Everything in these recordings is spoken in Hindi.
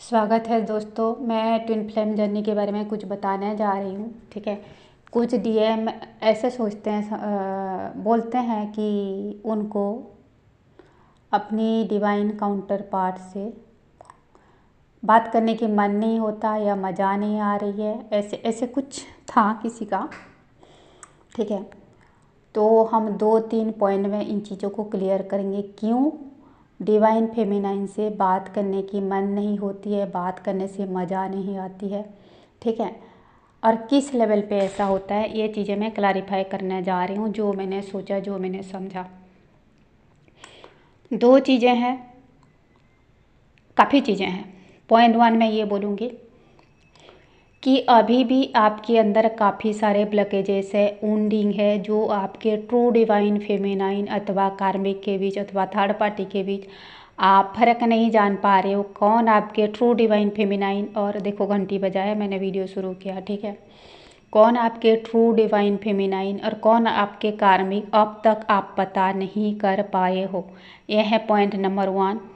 स्वागत है दोस्तों। मैं ट्विन फ्लेम जर्नी के बारे में कुछ बताने जा रही हूँ। ठीक है। कुछ डीएम ऐसे सोचते हैं, बोलते हैं कि उनको अपनी डिवाइन काउंटर पार्ट से बात करने की मन नहीं होता या मज़ा नहीं आ रही है, ऐसे ऐसे कुछ था किसी का। ठीक है। तो हम 2-3 पॉइंट में इन चीज़ों को क्लियर करेंगे। क्यों डिवाइन फेमिनाइन से बात करने की मन नहीं होती है, बात करने से मज़ा नहीं आती है। ठीक है। और किस लेवल पे ऐसा होता है, ये चीज़ें मैं क्लैरिफाई करने जा रही हूँ, जो मैंने सोचा, जो मैंने समझा। 2 चीज़ें हैं, काफ़ी चीज़ें हैं। पॉइंट 1 में ये बोलूँगी कि अभी भी आपके अंदर काफ़ी सारे ब्लॉकेजेस है, वुंडिंग है, जो आपके ट्रू डिवाइन फेमिनाइन अथवा कार्मिक के बीच अथवा थर्ड पार्टी के बीच आप फ़र्क नहीं जान पा रहे हो कौन आपके ट्रू डिवाइन फेमिनाइन। और देखो घंटी बजाया, मैंने वीडियो शुरू किया। ठीक है। कौन आपके ट्रू डिवाइन फेमिनाइन और कौन आपके कार्मिक अब तक आप पता नहीं कर पाए हो। यह है पॉइंट नंबर 1।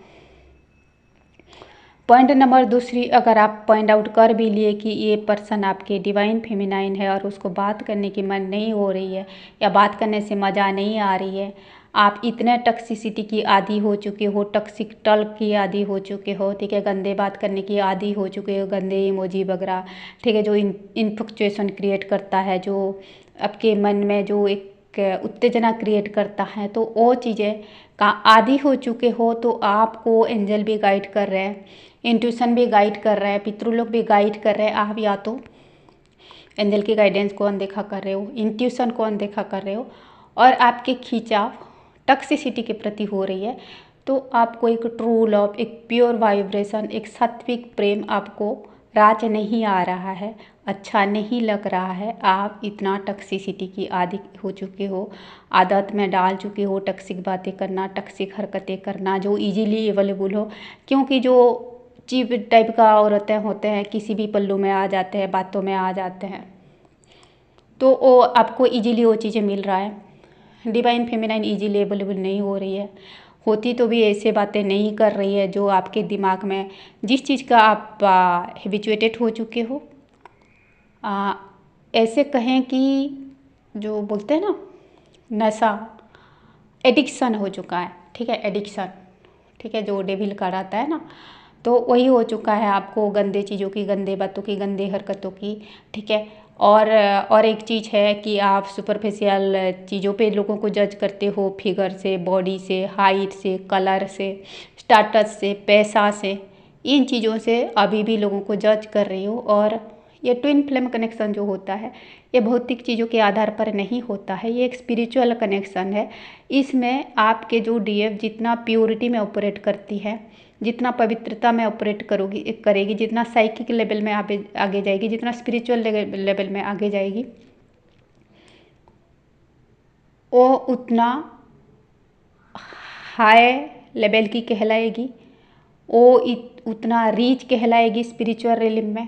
पॉइंट नंबर 2, अगर आप पॉइंट आउट कर भी लिए कि ये पर्सन आपके डिवाइन फेमिनाइन है और उसको बात करने की मन नहीं हो रही है या बात करने से मज़ा नहीं आ रही है, आप इतने टॉक्सिसिटी की आदी हो चुके हो, टॉक्सिक टल्क की आदी हो चुके हो। ठीक है। गंदे बात करने की आदी हो चुके हो, गंदे इमोजी वगैरह। ठीक है। जो इन्फ्लक्चुएशन क्रिएट करता है, जो आपके मन में जो एक उत्तेजना क्रिएट करता है, तो वो चीज़ें का आदी हो चुके हो। तो आपको एंजल भी गाइड कर रहे हैं, इंट्यूशन भी गाइड कर रहा है, पितृलोक भी गाइड कर रहे हैं। आप या तो एंजल की गाइडेंस को अनदेखा कर रहे हो, इंट्यूशन को अनदेखा कर रहे हो, और आपके खिंचाव टॉक्सिसिटी के प्रति हो रही है। तो आपको एक ट्रू लव, एक प्योर वाइब्रेशन, एक सात्विक प्रेम आपको राज नहीं आ रहा है, अच्छा नहीं लग रहा है। आप इतना टॉक्सिसिटी की आदी हो चुके हो, आदत में डाल चुके हो टॉक्सिक बातें करना, टॉक्सिक हरकतें करना, जो इजीली अवेलेबल हो। क्योंकि जो चीप टाइप का औरतें होते हैं, किसी भी पल्लू में आ जाते हैं, बातों में आ जाते हैं, तो वो आपको इजीली वो चीज़ें मिल रहा है। डिवाइन फेमिनाइन इजीली अवेलेबल नहीं हो रही है, होती तो भी ऐसे बातें नहीं कर रही है जो आपके दिमाग में जिस चीज़ का आप हैबिचुएटेड हो चुके हो। ऐसे कहें कि जो बोलते हैं ना, नशा, एडिक्शन हो चुका है। ठीक है। एडिक्शन, ठीक है, जो डेविल का रहता है ना, तो वही हो चुका है आपको, गंदे चीज़ों की, गंदे बातों की, गंदे हरकतों की। ठीक है। और एक चीज़ है कि आप सुपरफिशियल चीज़ों पे लोगों को जज करते हो, फिगर से, बॉडी से, हाइट से, कलर से, स्टेटस से, पैसा से, इन चीज़ों से अभी भी लोगों को जज कर रही हो। और ये ट्विन फ्लेम कनेक्शन जो होता है, ये भौतिक चीज़ों के आधार पर नहीं होता है, ये एक स्पिरिचुअल कनेक्शन है। इसमें आपके जो डीएफ जितना प्योरिटी में ऑपरेट करती है, जितना पवित्रता में ऑपरेट करेगी, जितना साइकिक लेवल में आगे जाएगी, जितना स्पिरिचुअल लेवल में आगे जाएगी, वो उतना हाई लेवल की कहलाएगी, वो उतना रीच कहलाएगी स्पिरिचुअल रियलिम में।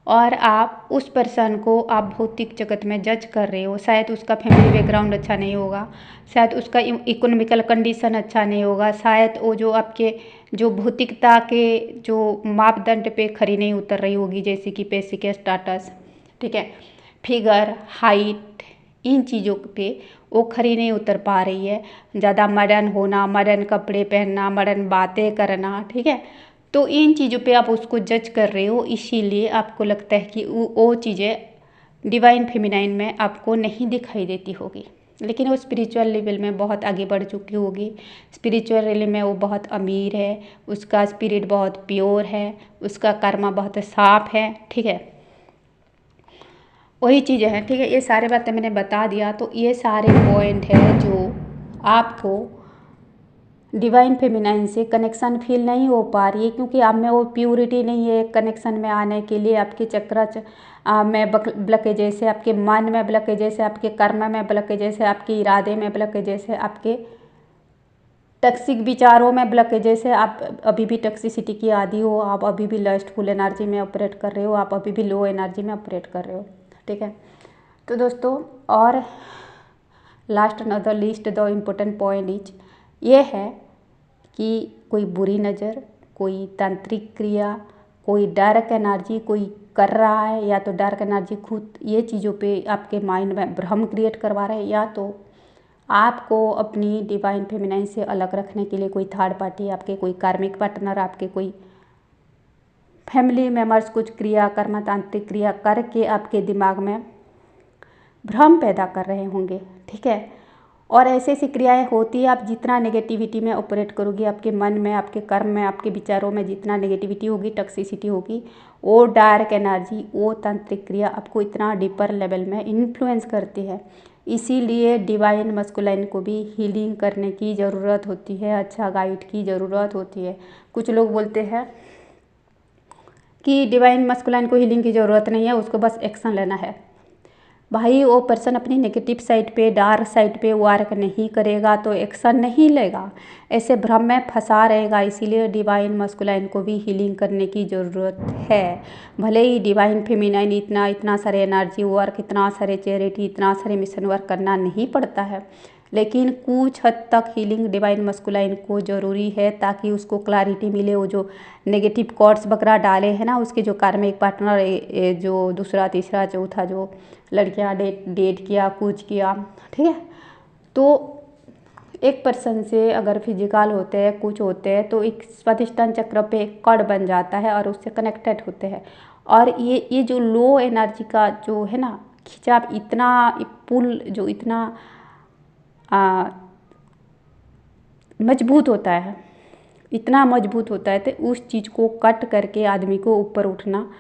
और आप उस पर्सन को आप भौतिक जगत में जज कर रहे हो, शायद उसका फैमिली बैकग्राउंड अच्छा नहीं होगा, शायद उसका इकोनॉमिकल कंडीशन अच्छा नहीं होगा, शायद वो जो आपके जो भौतिकता के जो मापदंड पे खरी नहीं उतर रही होगी, जैसे कि पैसे के स्टेटस, ठीक है, फिगर, हाइट, इन चीज़ों पे वो खरी नहीं उतर पा रही है। ज़्यादा मॉडर्न होना, मॉडर्न कपड़े पहनना, मॉडर्न बातें करना, ठीक है, तो इन चीज़ों पे आप उसको जज कर रहे हो, इसीलिए आपको लगता है कि वो चीज़ें डिवाइन फेमिनाइन में आपको नहीं दिखाई देती होगी। लेकिन वो स्पिरिचुअल लेवल में बहुत आगे बढ़ चुकी होगी, स्पिरिचुअल लेवल में वो बहुत अमीर है, उसका स्पिरिट बहुत प्योर है, उसका कर्मा बहुत साफ है। ठीक है। वही चीज़ें हैं। ठीक है। ये सारे बातें मैंने बता दिया। तो ये सारे पॉइंट है जो आपको डिवाइन फेमिनाइन से कनेक्शन फील नहीं हो पा रही है, क्योंकि आप में वो प्यूरिटी नहीं है। कनेक्शन में आने के लिए आपके चक्र में ब्लॉकेजेस है, आपके मन में ब्लॉकेजेस है, आपके कर्म में ब्लॉकेजेस है, आपके इरादे में ब्लॉकेजेस है, आपके टॉक्सिक विचारों में ब्लॉकेजेस है। आप अभी भी टॉक्सिसिटी की आदी हो, आप अभी भी लस्टफुल एनर्जी में ऑपरेट कर रहे हो, आप अभी भी लो एनर्जी में ऑपरेट कर रहे हो। ठीक है। तो दोस्तों, और last not the least the important point is ये है कि कोई बुरी नज़र, कोई तांत्रिक क्रिया, कोई डार्क एनर्जी कोई कर रहा है, या तो डार्क एनर्जी खुद ये चीज़ों पे आपके माइंड में भ्रम क्रिएट करवा रहे हैं, या तो आपको अपनी डिवाइन फेमिनाइन से अलग रखने के लिए कोई थर्ड पार्टी, आपके कोई कार्मिक पार्टनर, आपके कोई फैमिली मेम्बर्स कुछ क्रिया कर्म तांत्रिक क्रिया करके आपके दिमाग में भ्रम पैदा कर रहे होंगे। ठीक है, और ऐसी ऐसी क्रियाएं होती है, आप जितना नेगेटिविटी में ऑपरेट करोगे, आपके मन में, आपके कर्म में, आपके विचारों में जितना नेगेटिविटी होगी, टॉक्सिसिटी होगी, वो डार्क एनर्जी, वो तांत्रिक क्रिया आपको इतना डीपर लेवल में इन्फ्लुएंस करती है। इसीलिए डिवाइन मस्कुलाइन को भी हीलिंग करने की ज़रूरत होती है, अच्छा गाइड की ज़रूरत होती है। कुछ लोग बोलते हैं कि डिवाइन मस्कुलाइन को हीलिंग की ज़रूरत नहीं है, उसको बस एक्शन लेना है। भाई वो पर्सन अपनी नेगेटिव साइड पे, डार्क साइड पे वर्क नहीं करेगा तो एक्शन नहीं लेगा, ऐसे भ्रम में फंसा रहेगा। इसीलिए डिवाइन मस्कुलाइन को भी हीलिंग करने की ज़रूरत है। भले ही डिवाइन फेमिनाइन इतना सारे एनर्जी वर्क, इतना सारे चैरिटी, इतना सारे मिशन वर्क करना नहीं पड़ता है, लेकिन कुछ हद तक हीलिंग डिवाइन मस्कुलाइन को ज़रूरी है, ताकि उसको क्लैरिटी मिले। वो जो नेगेटिव कॉर्ड्स वगैरह डाले हैं ना, उसके जो कार्मिक पार्टनर, जो दूसरा तीसरा चौथा जो लड़कियां डेट किया, कुछ किया, ठीक है, तो एक पर्सन से अगर फिजिकल होते हैं, कुछ होते हैं, तो एक स्वादिष्टान चक्र पे एक कड़ बन जाता है और उससे कनेक्टेड होते हैं। और ये जो लो एनर्जी का जो है ना खिंचाव, इतना पुल जो इतना मजबूत होता है, इतना मजबूत होता है, तो उस चीज़ को कट करके आदमी को ऊपर उठना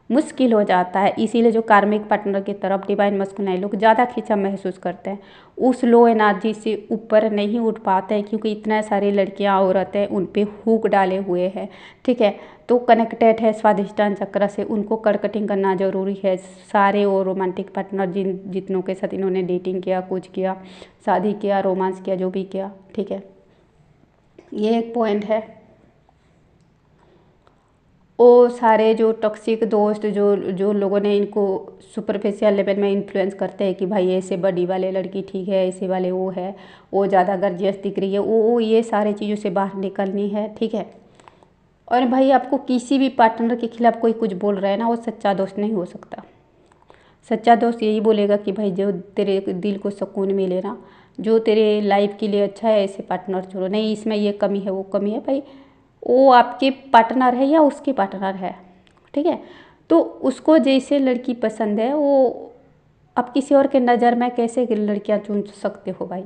मुश्किल हो जाता है। इसीलिए जो कार्मिक पार्टनर की तरफ डिवाइन मस्कुलाइन लोग ज़्यादा खिंचाव महसूस करते हैं, उस लो एनर्जी से ऊपर नहीं उठ पाते हैं, क्योंकि इतने सारी लड़कियां औरतें उन पे हुक डाले हुए हैं। ठीक है, तो कनेक्टेड है स्वादिष्टान चक्र से, उनको कटिंग करना ज़रूरी है। सारे वो रोमांटिक पार्टनर जितनों के साथ इन्होंने डेटिंग किया, कुछ किया, शादी किया, रोमांस किया, जो भी किया, ठीक है, ये एक पॉइंट है। वो सारे जो टॉक्सिक दोस्त जो लोगों ने इनको सुपरफिशियल लेवल में इन्फ्लुएंस करते हैं कि भाई ऐसे बॉडी वाले लड़की ठीक है, ऐसे वाले वो है, वो ज़्यादा गर्जियस दिख रही है, वो ये सारे चीज़ों से बाहर निकलनी है। ठीक है, और भाई आपको किसी भी पार्टनर के खिलाफ कोई कुछ बोल रहा है ना, वो सच्चा दोस्त नहीं हो सकता। सच्चा दोस्त यही बोलेगा कि भाई जो तेरे दिल को सुकून मिले ना, जो तेरे लाइफ के लिए अच्छा है, ऐसे पार्टनर छोड़ो। नहीं इसमें ये कमी है, वो कमी है, भाई वो आपके पार्टनर है या उसके पार्टनर है, ठीक है, तो उसको जैसे लड़की पसंद है, वो आप किसी और के नज़र में कैसे लड़कियां चुन सकते हो भाई।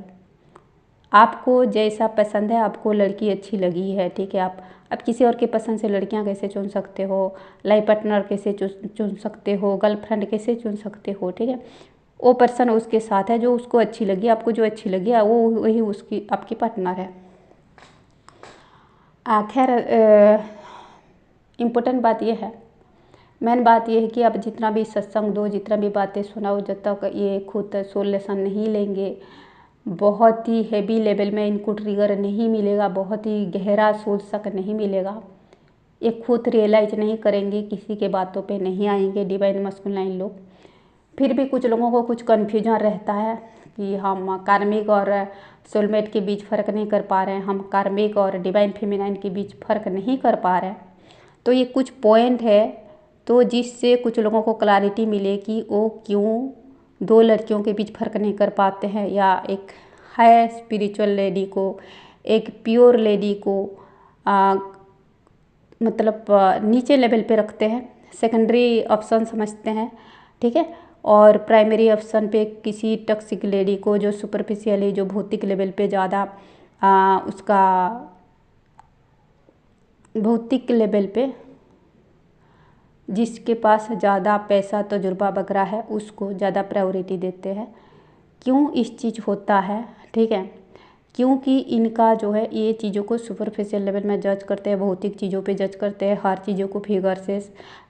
आपको जैसा पसंद है, आपको लड़की अच्छी लगी है, ठीक है, आप किसी और के पसंद से लड़कियां कैसे चुन सकते हो, लाइफ पार्टनर कैसे चुन सकते हो, गर्लफ्रेंड कैसे चुन सकते हो। ठीक है, वो पर्सन उसके साथ है जो उसको अच्छी लगी, आपको जो अच्छी लगी वो वही उसकी आपकी पार्टनर है। खैर इम्पोर्टेंट बात यह है, मेन बात यह है कि आप जितना भी सत्संग दो, जितना भी बातें सुनाओ, जब तक ये खुद सोल्यूशन नहीं लेंगे, बहुत ही हैवी लेवल में इनको ट्रिगर नहीं मिलेगा, बहुत ही गहरा सोच तक नहीं मिलेगा, ये खुद रियलाइज नहीं करेंगे, किसी के बातों पे नहीं आएंगे डिवाइन मस्कुलाइन लोग। फिर भी कुछ लोगों को कुछ कन्फ्यूजन रहता है कि हम कार्मिक और सोलमेट के बीच फ़र्क नहीं कर पा रहे हैं, हम कार्मिक और डिवाइन फेमिनाइन के बीच फ़र्क नहीं कर पा रहे हैं। तो ये कुछ पॉइंट है, तो जिससे कुछ लोगों को क्लैरिटी मिले कि वो क्यों दो लड़कियों के बीच फ़र्क नहीं कर पाते हैं, या एक है स्पिरिचुअल लेडी को, एक प्योर लेडी को मतलब नीचे लेवल पे रखते हैं, सेकेंडरी ऑप्शन समझते हैं। ठीक है, और प्राइमरी ऑप्शन पे किसी टॉक्सिक लेडी को जो सुपरफिशियली, जो भौतिक लेवल पे ज़्यादा उसका भौतिक लेवल पे जिसके पास ज़्यादा पैसा तजुर्बा वगैरह है, उसको ज़्यादा प्रायोरिटी देते हैं। क्यों इस चीज़ होता है, ठीक है, क्योंकि इनका जो है ये चीज़ों को सुपरफिशियल लेवल में जज करते हैं, भौतिक चीज़ों पे जज करते हैं, हर चीज़ों को फिगर से,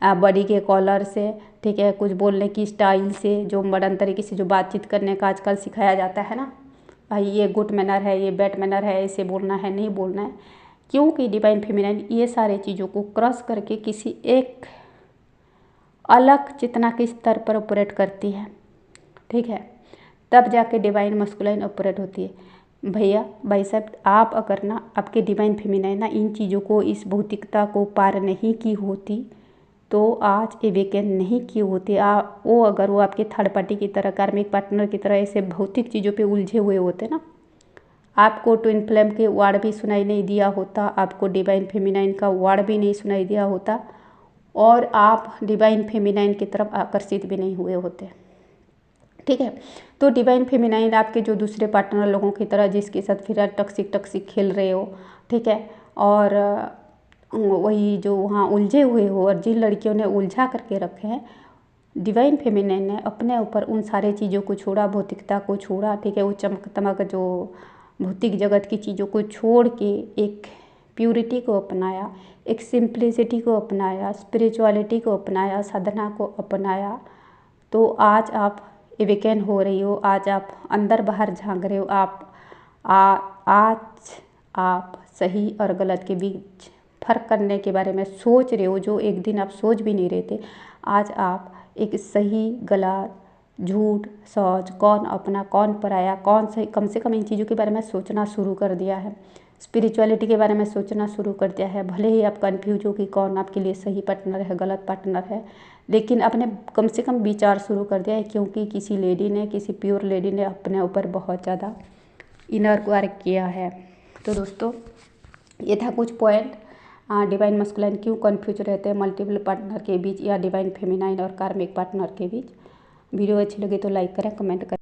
बॉडी के कॉलर से, ठीक है, कुछ बोलने की स्टाइल से, जो मॉडर्न तरीके से जो बातचीत करने का आजकल सिखाया जाता है ना, भाई ये गुड मैनर है, ये बैड मैनर है, ऐसे बोलना है, नहीं बोलना है। क्योंकि डिवाइन फेमिनाइन ये सारे चीज़ों को क्रॉस करके किसी एक अलग चेतना के स्तर पर ऑपरेट करती है, ठीक है, तब जाके डिवाइन मस्कुलाइन ऑपरेट होती है। भैया भाई साहब, आप अगर ना आपके डिवाइन फेमिनाइन ना इन चीज़ों को, इस भौतिकता को पार नहीं की होती, तो आज अवेकन नहीं किए होते, वो अगर वो आपके थर्ड पार्टी की तरह, कार्मिक पार्टनर की तरह ऐसे भौतिक चीज़ों पे उलझे हुए होते ना, आपको ट्विन फ्लेम के वर्ड भी सुनाई नहीं दिया होता, आपको डिवाइन फेमिनाइन का वर्ड भी नहीं सुनाई दिया होता, और आप डिवाइन फेमिनाइन की तरफ आकर्षित भी नहीं हुए होते। ठीक है, तो डिवाइन फेमिनाइन आपके जो दूसरे पार्टनर लोगों की तरह जिसके साथ फिर टॉक्सिक खेल रहे हो, ठीक है, और वही जो वहाँ उलझे हुए हो, और जिन लड़कियों ने उलझा करके रखे हैं, डिवाइन फेमिनाइन ने अपने ऊपर उन सारे चीज़ों को छोड़ा, भौतिकता को छोड़ा, ठीक है, वो चमक तमक जो भौतिक जगत की चीज़ों को छोड़ के एक प्यूरिटी को अपनाया, एक सिंप्लिसिटी को अपनाया, स्पिरिचुअलिटी को अपनाया, साधना को अपनाया। तो आज आप अवेकन हो रही हो, आज आप अंदर बाहर झांक रहे हो, आज आप सही और गलत के बीच फ़र्क करने के बारे में सोच रहे हो, जो एक दिन आप सोच भी नहीं रहे थे। आज आप एक सही गलत, झूठ सच, कौन अपना कौन पराया, कौन सही, कम से कम इन चीज़ों के बारे में सोचना शुरू कर दिया है। स्पिरिचुअलिटी के बारे में सोचना शुरू कर दिया है। भले ही आप कन्फ्यूज हो कि कौन आपके लिए सही पार्टनर है, गलत पार्टनर है, लेकिन आपने कम से कम विचार शुरू कर दिया है, क्योंकि किसी लेडी ने, किसी प्योर लेडी ने अपने ऊपर बहुत ज़्यादा इनर वर्क किया है। तो दोस्तों, ये था कुछ पॉइंट, डिवाइन मस्कुलाइन क्यों कन्फ्यूज रहते हैं मल्टीपल पार्टनर के बीच, या डिवाइन फेमिनाइन और कार्मिक पार्टनर के बीच। वीडियो अच्छी लगी तो लाइक करें, कमेंट करें।